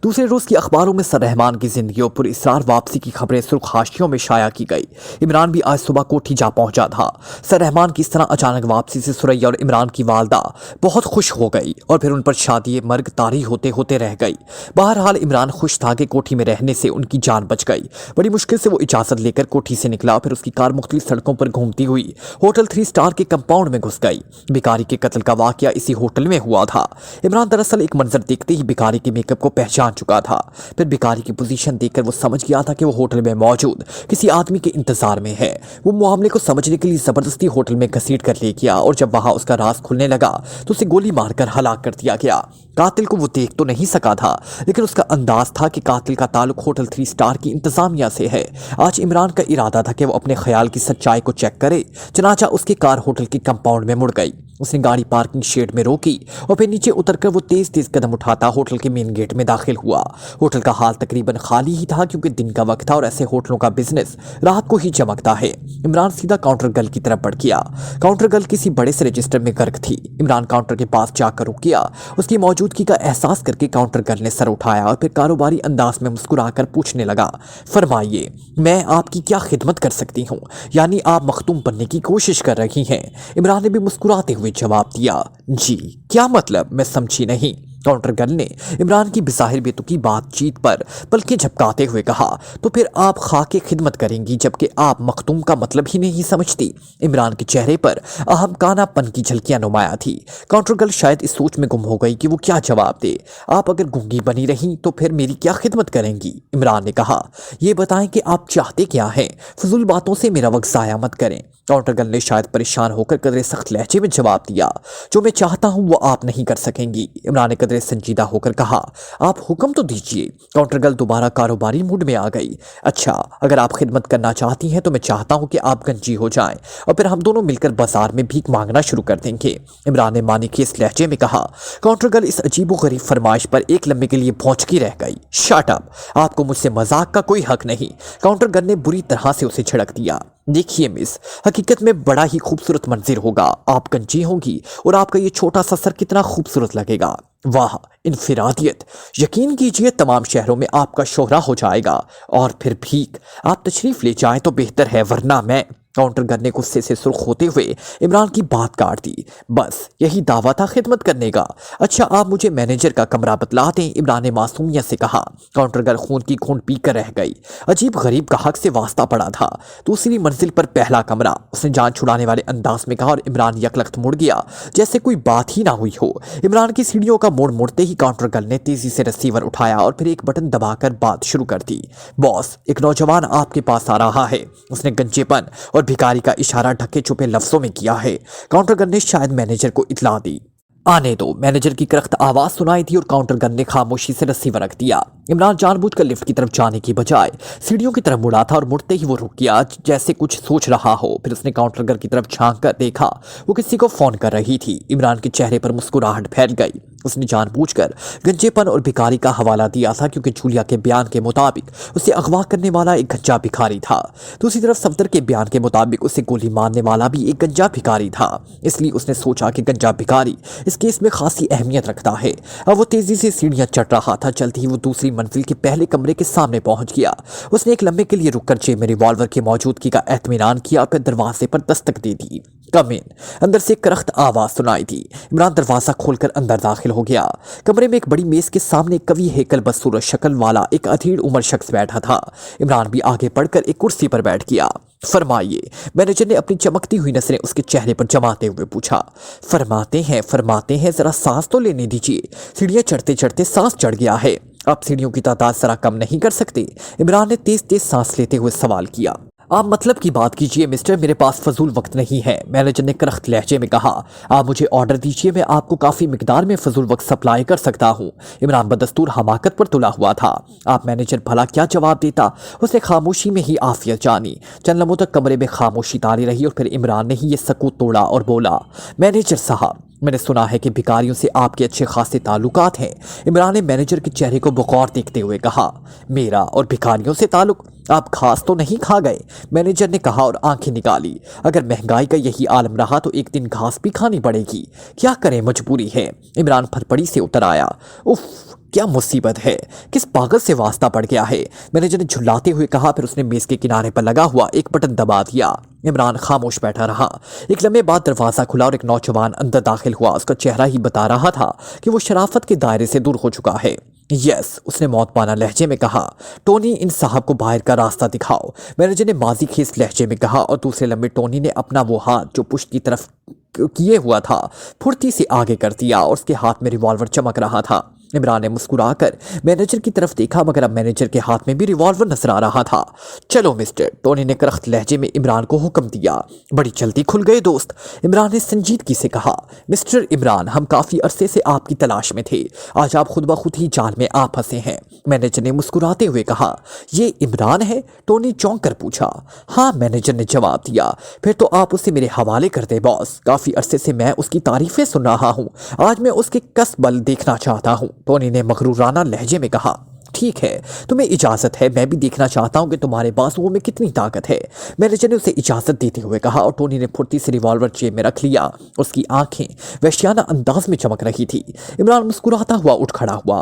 [SPEAKER 2] दूसरे रोज की अखबारों में सर रहमान की जिंदगी और पुरअसरार वापसी की खबरें सुर्ख हाशियों में शाया की गई। इमरान भी आज सुबह कोठी जा पहुंचा था। सर रहमान की इस तरह अचानक वापसी से सुरैया और इमरान की वालदा बहुत खुश हो गई और फिर उन पर शादी मर्ग तारी होते होते रह गई। बहरहाल इमरान खुश था कि कोठी में रहने से उनकी जान बच गई। बड़ी मुश्किल से वो इजाजत लेकर कोठी से निकला। फिर उसकी कार मुख्तलिफ सड़कों पर घूमती हुई होटल 3 स्टार के कंपाउंड में घुस गई। भिखारी के कत्ल का वाकया इसी होटल में हुआ था। इमरान दरअसल एक मंजर देखते ही भिखारी के मेकअप को पहचान चुका था। फिर भिखारी की पोजीशन देखकर वो समझ गया था कि वो होटल में मौजूद किसी आदमी के इंतजार में है। वो मामले को समझने के लिए जबरदस्ती होटल में घसीट कर ले गया और जब वहां उसका राज खुलने लगा तो उसे गोली मारकर हलाक कर दिया गया। कातिल को वो देख तो नहीं सका था, लेकिन उसका अंदाज था कि कातिल का ताल्लुक होटल 3 स्टार की इंतजामिया से है। आज इमरान का इरादा था कि वो अपने ख्याल की सच्चाई को चेक करे। चनाचा उसकी कार होटल के कंपाउंड में मुड़ गई। उसने गाड़ी पार्किंग शेड में रोकी और फिर नीचे उतरकर वो तेज तेज कदम उठाता होटल के मेन गेट में दाखिल हुआ। होटल का हाल तकरीबन खाली ही था क्योंकि दिन का वक्त था और ऐसे होटलों का बिजनेस रात को ही चमकता है। इमरान सीधा काउंटर गर्ल की तरफ बढ़ गया। काउंटर गर्ल किसी बड़े से रजिस्टर में गर्क थी। इमरान काउंटर के पास जाकर रुक गया। उसकी मौजूदगी का एहसास करके काउंटर गर्ल ने सर उठाया और फिर कारोबारी अंदाज में मुस्कुराकर पूछने लगा, फरमाइए, मैं आपकी क्या खिदमत कर सकती हूँ? यानी आप मखतूम बनने की कोशिश कर रही हैं? इमरान ने भी मुस्कुराते हुए जवाब दिया। जी, क्या मतलब? मैं समझी नहीं। काउंटर गर्ल ने इमरान की बिज़ाहिर बेतुकी बातचीत पर पलकें झपकाते हुए कहा, तो फिर आप खाके खिदमत करेंगी जबकि आप मखतूम का मतलब ही नहीं समझती। इमरान के चेहरे पर अहमकानापन की झलकियां नुमाया थी। काउंटर गर्ल शायद इस सोच में गुम हो गई कि वो क्या जवाब दे। आप अगर गूंगी बनी रही तो फिर मेरी क्या खिदमत करेंगी? इमरान ने कहा, ये बताएं कि आप चाहते क्या हैं? फजूल बातों से मेरा वक्त ज़ाया मत करें। काउंटर गर्ल ने शायद परेशान होकर कदरे सख्त लहजे में जवाब दिया, जो मैं चाहता हूं वो आप नहीं कर सकेंगी। इमरान ने कदरे संजीदा होकर कहा, आप हुक्म तो दीजिए। काउंटर गर्ल दोबारा कारोबारी मूड में आ गई। अच्छा, अगर आप खिदमत करना चाहती हैं तो मैं चाहता हूं कि आप गंजी हो जाएं और फिर हम दोनों मिलकर बाजार में भीख मांगना शुरू कर देंगे। इमरान ने मानी के इस लहजे में कहा। काउंटर गर्ल इस अजीबो गरीब फरमाइश पर एक लम्हे के लिए भौंचकी रह गई। शट अप, आपको मुझसे मजाक का कोई हक नहीं। काउंटर गर्ल ने बुरी तरह से उसे झड़क दिया। देखिए मिस, हकीकत में बड़ा ही खूबसूरत मंजर होगा। आप गंजी होंगी और आपका ये छोटा सा सर कितना खूबसूरत लगेगा। वाह, इनफिरादियत! यकीन कीजिए तमाम शहरों में आपका शोहरा हो जाएगा। और फिर भीख, आप तशरीफ ले जाएं तो बेहतर है, वरना मैं। काउंटर गर्ल ने गुस्से से सुर्ख होते हुए इमरान की बात काट दी। बस यही दावा था खिदमत करने का? अच्छा, आप मुझे मैनेजर का कमरा बतला दें, इमरान ने मासूमियत से कहा। काउंटर गर्ल खून की घूंट पीकर रह गई। अजीब गरीब का हक से वास्ता पड़ा था। दूसरी मंजिल पर पहला कमरा, उसने जान छुड़ाने वाले अंदाज में कहा और इमरान यकलख्त मुड़ गया जैसे कोई बात ही ना हुई हो। इमरान की सीढ़ियों का मोड़ मुड़ते ही काउंटर गर्ल ने तेजी से रिसीवर उठाया और फिर एक बटन दबाकर बात शुरू कर दी। बॉस, एक नौजवान आपके पास आ रहा है। उसने गंजेपन और भिखारी का इशारा ढके छुपे लफ्जों में किया है। काउंटर गर्ल ने शायद मैनेजर को इतला दी। आने दो, मैनेजर की करख्त आवाज सुनाई थी और काउंटर गर्ल ने खामोशी से रिसीवर रख दिया। इमरान जानबूझकर लिफ्ट की तरफ जाने की बजाय सीढ़ियों की तरफ मुड़ा था और मुड़ते ही वो रुक गया जैसे कुछ सोच रहा हो। फिर उसने काउंटर गर्ल की तरफ झांक कर देखा, वो किसी को फोन कर रही थी। इमरान के चेहरे पर मुस्कुराहट फैल गई। उसने जानबूझकर गंजेपन और भिखारी का हवाला दिया था क्योंकि जूलिया के बयान के मुताबिक उसे अगवा करने वाला एक गंजा भिखारी था। दूसरी तरफ सफदर के बयान के मुताबिक उसे गोली मारने वाला भी एक गंजा भिखारी था। इसलिए उसने सोचा कि गंजा भिखारी इस केस में खासी अहमियत रखता है। अब वो तेजी से सीढ़ियां चढ़ रहा था। चलते ही वो दूसरी मंजिल के पहले कमरे के सामने पहुंच गया। उसने एक लम्हे के लिए रुककर जेब में रिवॉल्वर की मौजूदगी का एतमीनान किया, फिर दरवाजे पर दस्तक दे दी। कम इन। अंदर से एक करख्त आवाज सुनाई दी। इमरान दरवाजा खोलकर अंदर दाखिल हो गया। कमरे में एक बड़ी मेज के सामने एक कवि हेकल बदसूरत शक्ल वाला एक अधीर उम्र शख्स बैठा था। इमरान भी आगे बढ़कर एक कुर्सी पर बैठ गया। फरमाइए, मैनेजर ने अपनी चमकती हुई नजरें उसके चेहरे पर जमाते हुए पूछा। फरमाते हैं, जरा सांस तो लेने दीजिए। सीढ़ियां चढ़ते चढ़ते सांस चढ़ गया है। आप सीढ़ियों की तादाद जरा कम नहीं कर सकते? इमरान ने तेज तेज सांस लेते हुए सवाल किया। आप मतलब की बात कीजिए मिस्टर, मेरे पास फजूल वक्त नहीं है, मैनेजर ने करख्त लहजे में कहा। आप मुझे ऑर्डर दीजिए, मैं आपको काफ़ी मिकदार में फजूल वक्त सप्लाई कर सकता हूँ। इमरान बदस्तूर हमाकत पर तुला हुआ था। आप मैनेजर भला क्या जवाब देता? उसने खामोशी में ही आफियत जानी। चंद लम्हों तक कमरे में खामोशी तारी रही और फिर इमरान ने ही ये सकूत तोड़ा और बोला, मैनेजर साहब, मैंने सुना है कि भिखारियों से आपके अच्छे खासे ताल्लुकात हैं। इमरान ने मैनेजर के चेहरे को बगौर देखते हुए कहा। मेरा और भिखारियों से ताल्लुक? आप घास तो नहीं खा गए? मैनेजर ने कहा और आंखें निकाली। अगर महंगाई का यही आलम रहा तो एक दिन घास भी खानी पड़ेगी। क्या करें, मजबूरी है। इमरान फरफड़ी से उतर आया। उफ, क्या मुसीबत है, किस पागल से वास्ता पड़ गया है, मैनेजर ने झुल्लाते हुए कहा। फिर उसने मेज के किनारे पर लगा हुआ एक बटन दबा दिया। इमरान खामोश बैठा रहा। एक लम्हे बाद दरवाजा खुला और एक नौजवान अंदर दाखिल हुआ। उसका चेहरा ही बता रहा था कि वो शराफत के दायरे से दूर हो चुका है। यस, उसने मौतपाना लहजे में कहा। टोनी, इन साहब को बाहर का रास्ता दिखाओ, मैनेजर ने माजी खेस लहजे में कहा। और दूसरे लम्हे टोनी ने अपना वो हाथ जो पुश्त की तरफ किए हुआ था फुर्ती से आगे कर दिया और उसके हाथ में रिवॉल्वर चमक रहा था। इमरान ने मुस्कुराकर मैनेजर की तरफ देखा, मगर अब मैनेजर के हाथ में भी रिवॉल्वर नजर आ रहा था। चलो मिस्टर, टोनी ने करख्त लहजे में इमरान को हुक्म दिया। बड़ी जल्दी खुल गए दोस्त, इमरान ने संजीदगी से कहा। मिस्टर इमरान, हम काफी अरसे से आपकी तलाश में थे। आज आप खुद ब खुद ही जाल में आ फंसे हैं, मैनेजर ने मुस्कुराते हुए कहा। ये इमरान है? टोनी चौंक कर पूछा। हाँ, मैनेजर ने जवाब दिया। फिर तो आप उसे मेरे हवाले कर दे बॉस, काफी अरसे से मैं उसकी तारीफें सुन रहा हूँ। आज मैं उसके कसबल देखना चाहता हूँ, टोनी ने मगरूराना लहजे में कहा। ठीक है, तुम्हें इजाजत है, मैं भी देखना चाहता हूं कि तुम्हारे बाजुओं में कितनी ताकत है, मैनेजर ने उसे इजाजत देते हुए कहा। और टोनी ने फुर्ती से रिवॉल्वर जेब में रख लिया। उसकी आंखें वहशियाना अंदाज में चमक रही थी। इमरान मुस्कुराता हुआ उठ खड़ा हुआ।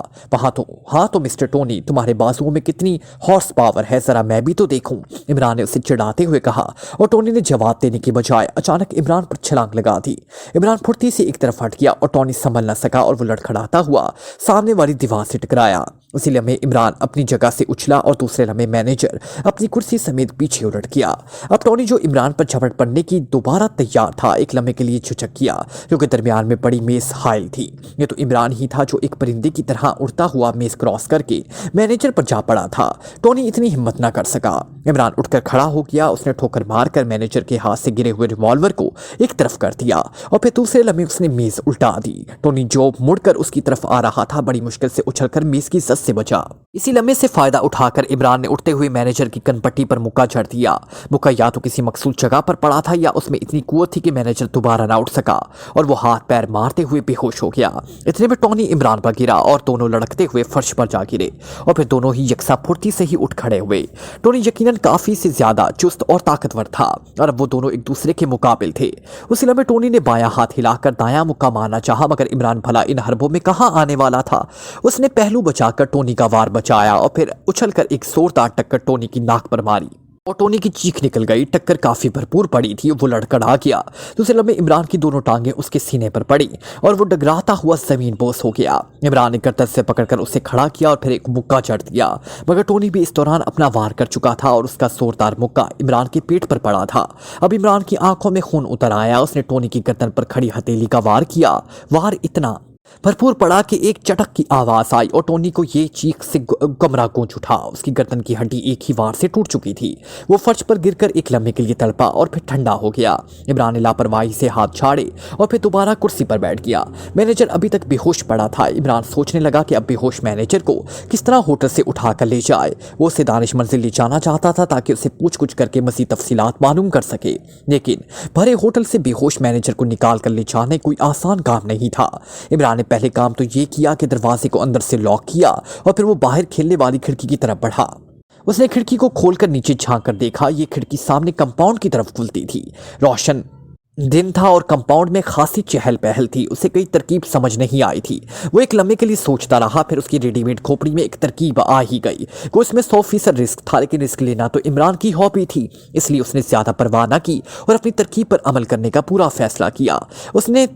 [SPEAKER 2] हाँ तो मिस्टर टोनी, तुम्हारे बाजुओं में कितनी हॉर्स पावर है, जरा मैं भी तो देखूं, इमरान ने उसे चिढ़ाते हुए कहा। और टोनी ने जवाब देने की बजाय अचानक इमरान पर छलांग लगा दी। इमरान फुर्ती से एक तरफ हट गया और टोनी संभल न सका और वो लड़खड़ाता हुआ सामने वाली दीवार से टकराया। उसी लम्हे इमरान अपनी जगह से उछला और दूसरे लम्हे मैनेजर अपनी कुर्सी समेत पीछे उलट गया। अब टोनी, जो इमरान पर झपट पड़ने की दोबारा तैयार था, एक लम्हे के लिए झुझक गया, क्योंकि दरमियान में बड़ी मेज हाइल थी। ये तो इमरान ही था जो एक परिंदे की तरह उड़ता हुआ मेज क्रॉस करके मैनेजर पर जा पड़ा था। टोनी इतनी हिम्मत न कर सका। इमरान उठकर खड़ा हो गया। उसने ठोकर मारकर मैनेजर के हाथ से गिरे हुए रिवॉल्वर को एक तरफ कर दिया और फिर दूसरे लम्हे उसने मेज उल्टा दी। टोनी जो मुड़कर उसकी तरफ आ रहा था, बड़ी मुश्किल से उछलकर मेज की जद से बचा। इसी लम्हे से फायदा उठाकर इमरान ने उठते हुए मैनेजर की कनपट्टी पर मुक्का जड़ दिया। मुक्का या तो किसी मकसूद जगह पर पड़ा था या उसमें इतनी कुव्वत थी कि मैनेजर दोबारा ना उठ सका और वो हाथ पैर मारते हुए बेहोश हो गया। इतने में टोनी इमरान पर गिरा और दोनों लड़कते हुए फर्श पर जा गिरे और फिर दोनों ही यकसा फुर्ती से ही उठ खड़े हुए। टोनी यकीनन काफी से ज्यादा चुस्त और ताकतवर था और अब वो दोनों एक दूसरे के मुकाबिल थे। उसी लम्हे टोनी ने बायां हाथ हिलाकर दायां मुक्का मारना चाहा, मगर इमरान भला इन हरबों में कहां आने वाला था। उसने पहलू बचाकर टोनी का वार बचाया और फिर उछलकर एक जोरदार टक्कर टोनी की नाक पर मारी और टोनी की चीख निकल गई। टक्कर काफी भरपूर पड़ी थी, वो लड़खड़ा गया। दूसरे लम्हे इमरान की दोनों टांगें उसके सीने पर पड़ी और वो डगराता हुआ जमीन बोस हो गया। इमरान ने गर्दन से पकड़कर उसे खड़ा किया और फिर एक मुक्का जड़ दिया, मगर टोनी भी इस दौरान अपना वार कर चुका था और उसका जोरदार मुक्का इमरान के पेट पर पड़ा था। अब इमरान की आंखों में खून उतर आया। उसने टोनी की गर्दन पर खड़ी हथेली का वार किया। वार इतना भरपूर पड़ा कि एक चटक की आवाज आई और टोनी को ये चीख से कमरा गूंज उठा। उसकी गर्दन की हड्डी एक ही वार से टूट चुकी थी। वो फर्श पर गिरकर एक लम्हे के लिए तड़पा और फिर ठंडा हो गया। इमरान ने लापरवाही से हाथ छाड़े और फिर दोबारा कुर्सी पर बैठ गया। मैनेजर अभी तक बेहोश पड़ा था। इमरान सोचने लगा कि अब बेहोश मैनेजर को किस तरह होटल से उठाकर ले जाए। वो उसे दानिश मंजिल ले जाना चाहता था ताकि उसे पूछ कुछ करके मज़ीद तफसीलात मालूम कर सके, लेकिन भरे होटल से बेहोश मैनेजर को निकाल कर ले जाने कोई आसान काम नहीं था। इमरान ने पहले काम तो ये किया कि दरवाजे को अंदर से लॉक किया और फिर वो बाहर खेलने वाली खिड़की की तरफ बढ़ा। उसने खिड़की को खोलकर नीचे झांक कर देखा। ये खिड़की सामने कंपाउंड की तरफ खुलती थी। रोशन दिन था और कंपाउंड में खासी चहल पहल थी। उसे कोई तरकीब समझ नहीं आई थी। वो एक लम्हे के लिए सोचता रहा, फिर उसकी रेडीमेड खोपड़ी में एक तरकीब आ ही गई कि उसमें 100% रिस्क था, लेकिन रिस्क लेना तो इमरान की हॉबी थी, इसलिए उसने ज्यादा परवाह न की और अपनी तरकीब पर अमल करने का पूरा फैसला किया। उसने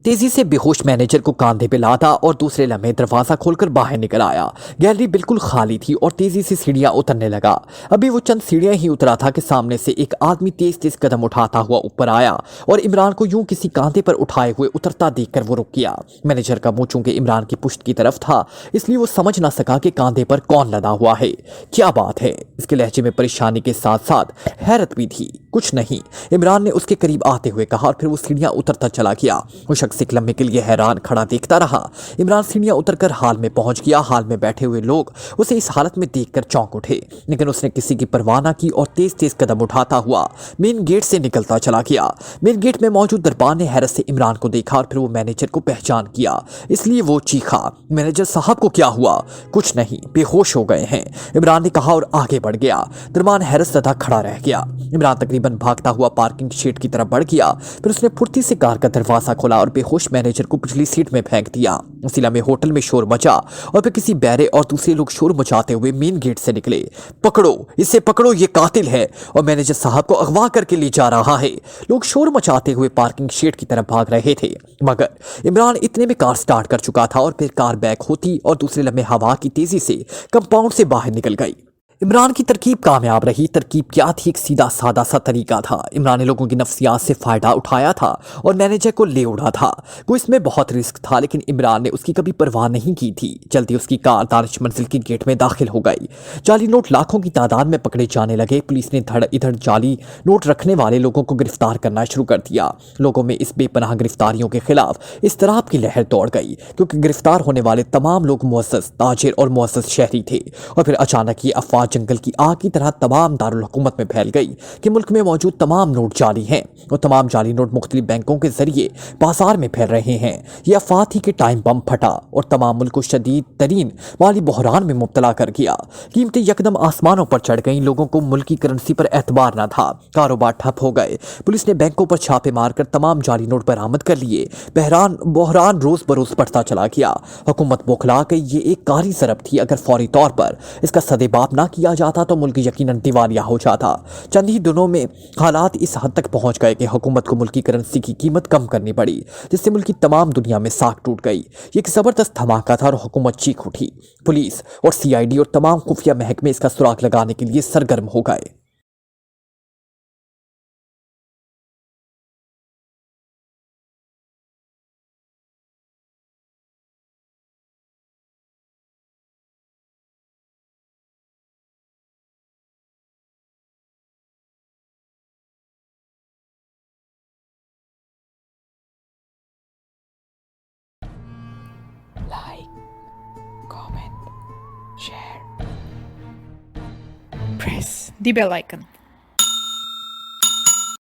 [SPEAKER 2] तेजी से बेहोश मैनेजर को कांधे पे लादा और दूसरे लम्हे दरवाजा खोलकर बाहर निकल आया। गैलरी बिल्कुल खाली थी और तेजी से सीढ़ियां उतरने लगा। अभी वो चंद सीढ़ियां ही उतरा था कि सामने से एक आदमी तेज तेज कदम उठाता हुआ ऊपर आया और इमरान को यूं किसी कांधे पर उठाए हुए उतरता देखकर वो रुक गया। मैनेजर का मुंह चूंकि इमरान की पुश्त की तरफ था, इसलिए वो समझ ना सका कि कांधे पर कौन लदा हुआ है। क्या बात है? इसके लहजे में परेशानी के साथ साथ हैरत भी थी। कुछ नहीं, इमरान ने उसके करीब आते हुए कहा और फिर वो सीढ़ियां उतरता चला गया। वो शख्स एक लम्हे के लिए हैरान खड़ा देखता रहा। इमरान सीढ़ियां उतरकर हाल में पहुंच गया। हाल में बैठे हुए लोग उसे इस हालत में देखकर चौंक उठे, लेकिन उसने किसी की परवाह न की और तेज तेज कदम उठाता हुआ मेन गेट से निकलता चला गया। मेन गेट में मौजूद दरबान ने हैरत से इमरान को देखा और फिर वो मैनेजर को पहचान किया, इसलिए वो चीखा, मैनेजर साहब को क्या हुआ? कुछ नहीं, बेहोश हो गए हैं, इमरान ने कहा और आगे बढ़ गया। दरबान हैरत ज़दा खड़ा रह गया। इमरान तकरीबन भागता हुआ पार्किंग शेड की तरफ बढ़ गया। फिर उसने फुर्ती से कार का दरवाजा खोला और बेहोश मैनेजर को पिछली सीट में फेंक दिया। उसी लम्हे होटल में शोर मचा और फिर किसी बैरे और दूसरे लोग शोर मचाते हुए मेन गेट से निकले। पकड़ो इसे, पकड़ो, ये कातिल है और मैनेजर साहब को अगवा करके ले जा रहा है। लोग शोर मचाते हुए पार्किंग शेड की तरफ भाग रहे थे, मगर इमरान इतने में कार स्टार्ट कर चुका था और फिर कार बैक होती और दूसरे लम्हे हवा की तेजी से कंपाउंड से बाहर निकल गई। इमरान की तरकीब कामयाब रही। तरकीब क्या थी? एक सीधा सादा सा तरीका था। इमरान ने लोगों की नफ्सियात से फायदा उठाया था और मैनेजर को ले उड़ा था। वो इसमें बहुत रिस्क था, लेकिन इमरान ने उसकी कभी परवाह नहीं की थी। जल्दी उसकी कार दानिश मंजिल के गेट में दाखिल हो गई। जाली नोट लाखों की तादाद में पकड़े जाने लगे। पुलिस ने धड़ इधर जाली नोट रखने वाले लोगों को गिरफ्तार करना शुरू कर दिया। लोगों में इस बेपनाह गिरफ्तारियों के खिलाफ इस्तराब की लहर दौड़ गई, क्योंकि गिरफ्तार होने वाले तमाम लोग मुअज़्ज़ज़, ताजिर और मुअज़्ज़ज़ शहरी थे। और फिर अचानक ये अफवाह जंगल की आग की तरह तमाम दारुल हुकूमत में फैल गई कि मुल्क में मौजूद तमाम नोट जाली हैं और तमाम जाली नोट मुख्तलिफ बैंकों के जरिए बाजार में फैल रहे हैं। यह अफवाह थी कि टाइम बम फटा और तमाम मुल्क को शदीद तरीन माली बहरान में मुब्तला कर गया। कीमतें यकदम आसमानों पर चढ़ गईं। लोगों को मुल्की करेंसी पर एतबार न था। कारोबार ठप हो गए। पुलिस ने बैंकों पर छापे मारकर तमाम जाली नोट बरामद कर लिए। बहरान रोज बरोज बढ़ता चला गया। हुकूमत बौखला गई। ये एक कारी ज़रब थी। अगर फौरी तौर पर इसका सदेबाप ना किया जाता तो मुल्क यकीनन दिवालिया हो जाता। चंद ही दिनों में हालात इस हद तक पहुंच गए कि हुकूमत को मुल्की करेंसी की कीमत कम करनी पड़ी, जिससे मुल्क की तमाम दुनिया में साख टूट गई। ये एक जबरदस्त धमाका था और हुकूमत चीख उठी। पुलिस और CID और तमाम खुफिया महकमे इसका सुराग लगाने के लिए सरगर्म हो गए।
[SPEAKER 1] Like, comment, share, press the bell icon.